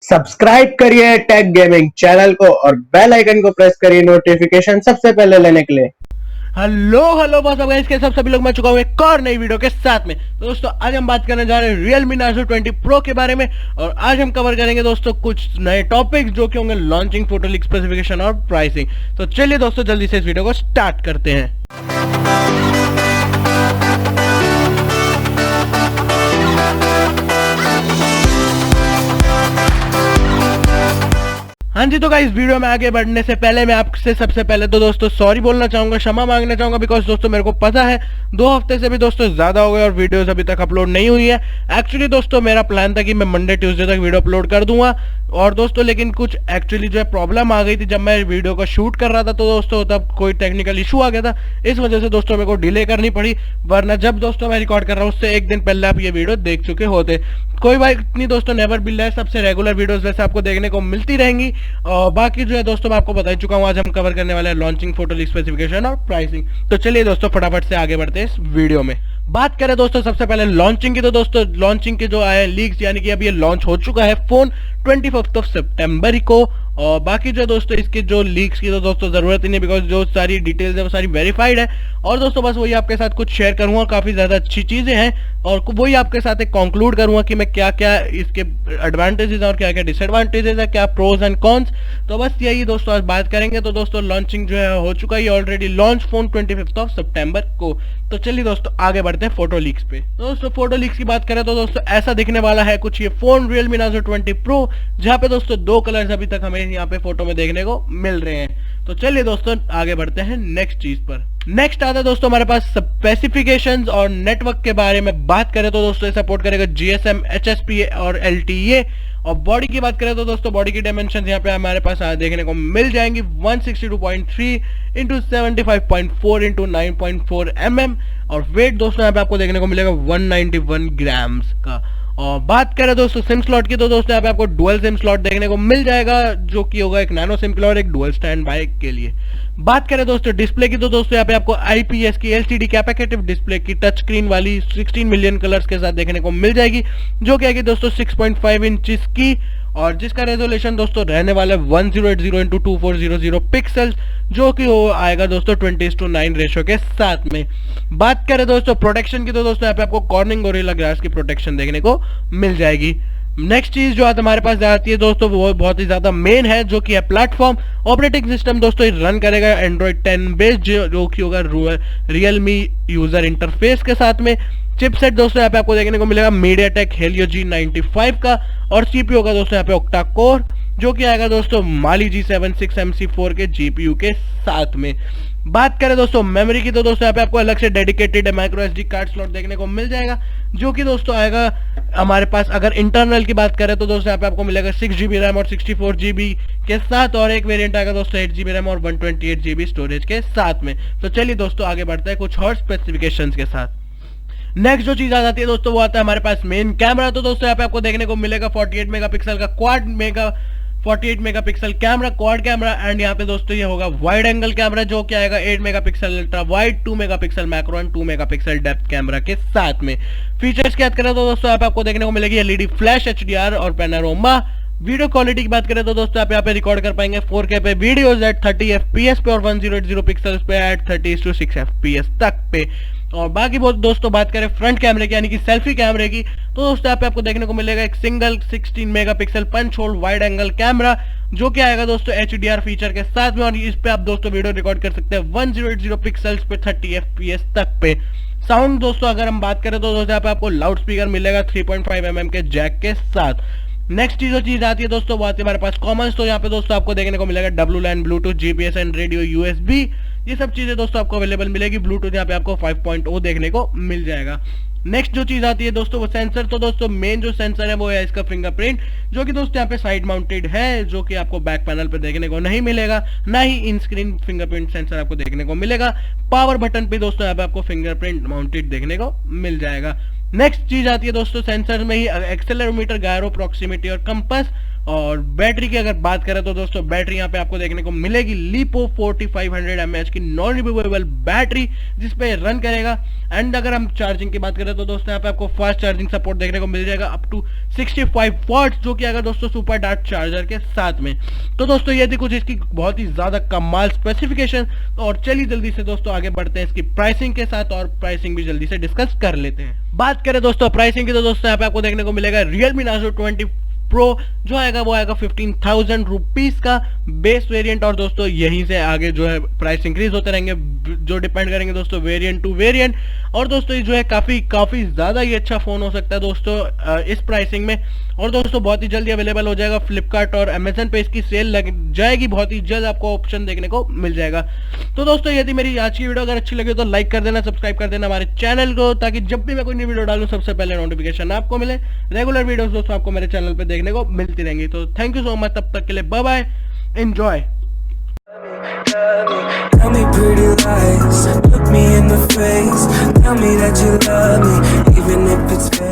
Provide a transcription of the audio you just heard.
Subscribe करिए take gaming channel को और बेल आइकन को प्रेस करिए नोटिफिकेशन सबसे पहले लेने के लिए। हेलो हेलो बॉस अब इसके सब सभी लोग मैं चुका हूँ एक और नई वीडियो के साथ में। तो दोस्तों आज हम बात करने जा रहे हैं Realme Narzo 20 Pro के बारे में और आज हम कवर करेंगे दोस्तों कुछ नए टॉपिक्स जो कि होंगे लॉन्चिंग, फोटो लीक, स्पेसिफिकेशन और प्राइसिंग। तो चलिए दोस्तों जल्दी से इस वीडियो को स्टार्ट करते हैं। हाँ जी, तो गाइस वीडियो में आगे बढ़ने से पहले मैं आपसे सबसे पहले तो दोस्तों सॉरी बोलना चाहूंगा, क्षमा मांगना चाहूंगा, बिकॉज दोस्तों मेरे को पता है 2 हफ्ते से भी दोस्तों ज्यादा हो गए और वीडियोस अभी तक अपलोड नहीं हुई है। एक्चुअली दोस्तों मेरा प्लान था कि मैं मंडे ट्यूसडे तक वीडियो अपलोड कर दूंगा और दोस्तों लेकिन कुछ एक्चुअली जो है प्रॉब्लम आ गई थी जब मैं वीडियो को शूट कर रहा था, तो दोस्तों तब कोई टेक्निकल इशू आ गया था, इस वजह से दोस्तों मेरे को डिले करनी पड़ी। वरना जब दोस्तों मैं रिकॉर्ड कर रहा हूँ उससे एक दिन पहले आप ये वीडियो देख चुके होते। कोई बात नहीं दोस्तों, नेवर बी लेस, सबसे रेगुलर वीडियोस वैसे आपको देखने को मिलती रहेंगी। और बाकी जो है दोस्तों मैं आपको बता ही चुका हूँ, आज हम कवर करने वाले हैं लॉन्चिंग, फोटो लीक, स्पेसिफिकेशन और प्राइसिंग। तो चलिए दोस्तों फटाफट से आगे बढ़ते हैं इस वीडियो में। बात करें दोस्तों सबसे पहले लॉन्चिंग की, तो दोस्तों लॉन्चिंग के जो आए लीक्स, यानी कि अब ये लॉन्च हो चुका है फोन 25 सितंबर को। और बाकी जो दोस्तों इसके जो लीक्स की तो दोस्तों जरूरत ही नहीं, बिकॉज जो सारी डिटेल्स है वो सारी वेरीफाइड है। और दोस्तों बस वही आपके साथ कुछ शेयर करूंगा, काफी ज्यादा अच्छी चीजें हैं और वही आपके साथ एक कंक्लूड करूंगा कि मैं क्या क्या इसके एडवांटेजेस और क्या क्या डिसएडवांटेजेस है, क्या प्रोज एंड कॉन्स। तो बस यही दोस्तों आज बात करेंगे। तो दोस्तों लॉन्चिंग जो है हो चुका है ऑलरेडी, लॉन्च फोन 25 सितंबर को। तो चलिए दोस्तों आगे बढ़ते हैं फोटो लीक्स पे। दोस्तों फोटो लीक्स की बात करें तो दोस्तों ऐसा दिखने वाला है कुछ ये फोन Realme Narzo 20 Pro, जहाँ पे दोस्तों 2 कलर्स अभी तक हमें यहाँ पे फोटो में देखने को मिल रहे हैं। तो चलिए दोस्तों आगे बढ़ते हैं नेक्स्ट चीज पर। नेक्स्ट आता है दोस्तों हमारे पास स्पेसिफिकेशंस और नेटवर्क के बारे में बात करें तो दोस्तों सपोर्ट करेगा GSM, HSPA और LTE। और बॉडी की बात करें तो दोस्तों बॉडी की डायमेंशन यहाँ पे हमारे पास देखने को मिल जाएंगी 162.3 इंटू 75.4 इंटू 9.4 mm। और वेट दोस्तों यहाँ पे आपको देखने को मिलेगा 191 ग्राम्स का। और बात करें दोस्तों सिम स्लॉट की, तो दोस्तों यहाँ पे आपको डुअल सिम स्लॉट देखने को मिल जाएगा, जो कि होगा एक नैनो सिम के लिए और एक डुअल स्टैंड बाय के लिए। बात करें दोस्तों डिस्प्ले की, तो दोस्तों यहाँ पे आपको IPS की LCD कैपेसिटिव डिस्प्ले की टच स्क्रीन वाली 16 मिलियन कलर्स के साथ देखने को मिल जाएगी, जो कि आएगी दोस्तों 6.5 इंचेस की और जिसका रेजोल्यूशन दोस्तों रहने वाला है 1080x2400 पिक्सल्स, जो कि वो आएगा दोस्तों 20:9 रेशो के साथ में। बात करें दोस्तों प्रोटेक्शन की, तो दोस्तों यहाँ पे आपको कॉर्निंग गोरिल्ला ग्लास की प्रोटेक्शन देखने को मिल जाएगी। नेक्स्ट चीज जो आज हमारे पास आती है दोस्तों वो बहुत ही ज्यादा मेन है, जो कि है प्लेटफॉर्म। ऑपरेटिंग सिस्टम दोस्तों रन करेगा Android 10 बेस्ड, जो कि होगा Realme यूजर इंटरफेस के साथ में। चिपसेट दोस्तों यहाँ पे आपको देखने को मिलेगा MediaTek Helio G95 का और CPU होगा दोस्तों यहाँ पे ऑक्टा कोर, जो कि आएगा दोस्तों Mali G76 MC4 के GPU के साथ में। बात करें दोस्तों मेमोरी की, तो दोस्तों यहाँ पे आपको अलग से dedicated micro SD card slot देखने को मिल जाएगा, जो कि दोस्तों आएगा हमारे पास। अगर इंटरनल की बात करें तो दोस्तों यहाँ पे आपको मिलेगा 6GB रैम और 64GB के साथ, और एक वेरिएंट आएगा दोस्तों 8GB रैम और 128GB स्टोरेज के साथ में। तो चलिए दोस्तों आगे बढ़ते हैं कुछ और स्पेसिफिकेशंस के साथ। नेक्स्ट जो चीज आ जाती है दोस्तों वो आता है हमारे पास मेन कैमरा। तो दोस्तों यहाँ पे आपको देखने को मिलेगा 48 मेगापिक्सल का 48 megapixel camera, quad camera. And यहाँ पे दोस्तों ये होगा वाइड एंगल कैमरा, जो कि आएगा 8 megapixel ultra wide, 2 megapixel macro and 2 megapixel depth camera के साथ में। फीचर्स की बात करें तो दोस्तों यहाँ पे आपको देखने को मिलेगी LED फ्लैश, HDR और पैनोरामा। वीडियो क्वालिटी की बात करें तो दोस्तों आप यहाँ पे रिकॉर्ड कर पाएंगे 4K पे वीडियोस एट 30 FPS पे और 1080 पिक्सल्स पे एट 30:6 FPS तक पे। और बाकी बहुत दोस्तों बात करें फ्रंट कैमरे की, यानी कि सेल्फी कैमरे की, तो दोस्तों यहाँ पे आपको देखने को मिलेगा एक single 16 megapixel punch hole wide angle camera, जो कि आएगा दोस्तों HDR फीचर के साथ में। और इस पे आप दोस्तों वीडियो रिकॉर्ड कर सकते हैं 1080 पिक्सल्स पे 30 FPS तक पे। साउंड दोस्तों अगर हम बात करें तो दोस्तों यहाँ पे आपको लाउड स्पीकर मिलेगा 3.5 mm के जैक के साथ। नेक्स्ट जो चीज आती है दोस्तों वो आती है हमारे पास कॉमन्स। तो यहाँ पे दोस्तों आपको देखने को मिलेगा WLAN, Bluetooth, GPS and radio USB, ये सब चीजें दोस्तों आपको अवेलेबल मिलेगी। ब्लूटूथ यहाँ पे आपको 5.0 देखने को मिल जाएगा। नेक्स्ट जो चीज आती है दोस्तों वो सेंसर। तो दोस्तों मेन जो सेंसर है वो है इसका फिंगरप्रिंट, जो कि दोस्तों यहाँ पे साइड माउंटेड है, जो कि आपको बैक पैनल पे देखने को नहीं मिलेगा, ना ही इन स्क्रीन फिंगरप्रिंट सेंसर आपको देखने को मिलेगा। पावर बटन पे दोस्तों यहाँ पे आपको फिंगरप्रिंट माउंटेड देखने को मिल जाएगा। नेक्स्ट चीज आती है दोस्तों सेंसर में ही एक्सेलेरोमीटर, गायरो, प्रॉक्सिमिटी और कंपास। और बैटरी की अगर बात करें तो दोस्तों बैटरी यहाँ पे आपको देखने को मिलेगी लिपो 4500 mAh की नॉन रिमूवेबल बैटरी जिसपे रन करेगा। एंड अगर हम चार्जिंग की बात करें तो दोस्तों यहाँ पे आपको फास्ट चार्जिंग सपोर्ट देखने को मिल जाएगा अप टू 65 वॉट्स, जो कि अगर दोस्तों सुपर डार्ट चार्जर के साथ में। तो दोस्तों ये थी कुछ इसकी बहुत ही ज्यादा कमाल स्पेसिफिकेशन। और चलिए जल्दी से दोस्तों आगे बढ़ते हैं इसकी प्राइसिंग के साथ, और प्राइसिंग भी जल्दी से डिस्कस कर लेते हैं। बात करें दोस्तों प्राइसिंग की तो दोस्तों यहाँ पे आपको देखने को मिलेगा Realme Narzo 20 प्रो जो आएगा वो आएगा 15,000 रुपीज का बेस वेरिएंट। और दोस्तों यहीं से आगे जो है प्राइस इंक्रीज होते रहेंगे, जो डिपेंड करेंगे दोस्तों वेरिएंट टू वेरिएंट। और दोस्तों ये जो है काफी ज्यादा ही अच्छा फोन हो सकता है दोस्तों इस प्राइसिंग में। और दोस्तों बहुत ही जल्दी अवेलेबल हो जाएगा फ्लिपकार्ट और अमेजन पे, इसकी सेल लग जाएगी बहुत ही जल्द, आपको ऑप्शन देखने को मिल जाएगा। तो दोस्तों यदि मेरी आज की वीडियो अगर अच्छी लगे तो लाइक कर देना, सब्सक्राइब कर देना हमारे चैनल को, ताकि जब भी मैं कोई नई वीडियो डालूं सबसे पहले नोटिफिकेशन आपको मिले। रेगुलर वीडियोस दोस्तों आपको मेरे चैनल पे देखने को मिलती रहेंगी। तो थैंक यू सो मच, तब तक के लिए bye bye, enjoy. Tell me pretty lies, look me in the face, tell me that you love me, even if it's fake.